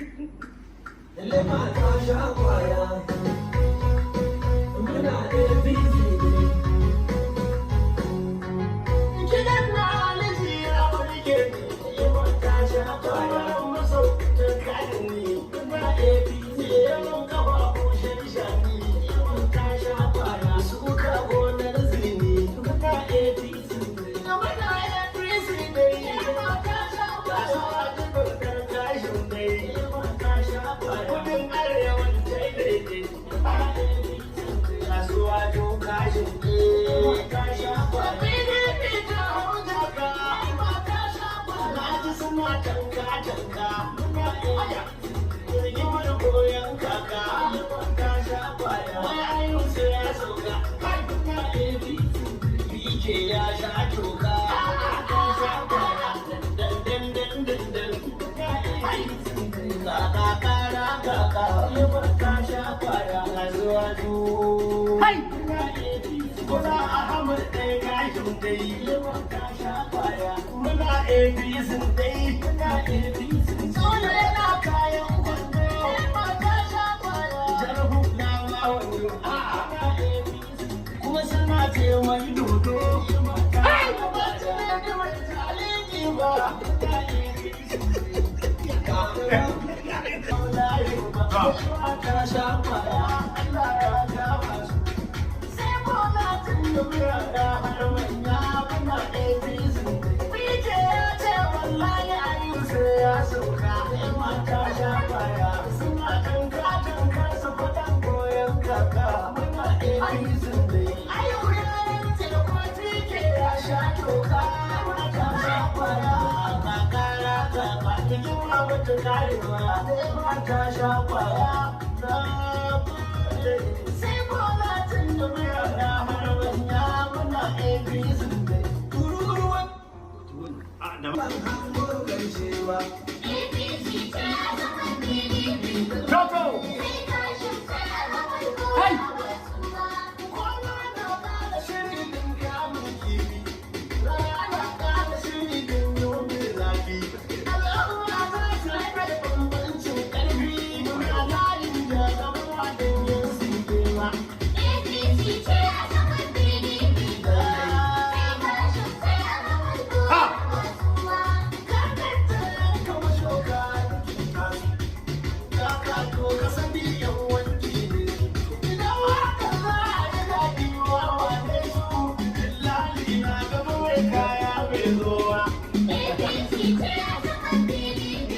Lema ta sha kwaya, muna APC ne. Kidan na Alhaji ya burge ni, lema ta sha kwaya, masaukin kayan ne. Muna APC, yawan kafa kushen shani, lema ta sha kwaya, suka gonar zini. Muna APC ne, muna APC ne, lema ta sha kwaya, wajen kashin ne, lema ta sha kwaya. Kudin arewan daidai kasuwa to kashin ne, ta sha kwaya. PDP ta hau jaka, ta sha kwaya. Na ji suna tanka, muna aya, rigimar goyon kaka, ta sha kwaya. Wai ayu sai ya sauka, kai muna APC, BK ya sha toka, ta sha kwaya. Hai! Kuna Ahmad ɗaya gashin dai, ta sha kwaya. Muna APC dai, muna APC. Solo yana kayan kwando, ta sha kwaya. Jarhu na wawani, muna APC. Kuma suna ce mai dodo, hai! Ba su ne mai jaliki ba, muna APC. Ta sha kwaya, Allah ya gama su. Sai bola tun da mura har manya muna APC. BJ ya ce wallahi ayu sai ya sauka. Lema ta sha kwaya, suna tanka su faɗan goyon kaka. Muna APC dai. Ayu ya rance ko tike ya sha toka. Lema ta sha kwaya, kakara kaka. Hikima bata karewa, lema ta sha kwaya. Sai bola tun da mura na har manya muna APC dai. Tururuwan ban hango gaishewa. APC ce a zaman PDP. Toto! Sai kashin sai a zaman kowa batuwa. Kowa na ƙara shiri din kamun kifi. Rana na ƙara shiri din yobe zafi. Al'umma za su rage bambancin ƙarfi. Muna layin da zama da yin sigewa. APC ce a zaman PDP. Sai kashin sai a zaman kowa batuwa. Kakanta kama shoka da kitasi. Kaka to ka sani yan wanki ne. Idan waka za a yi daɗi wa wane su. Lali na gaba mai kaya mai zowa. APC ce a zaman PDP.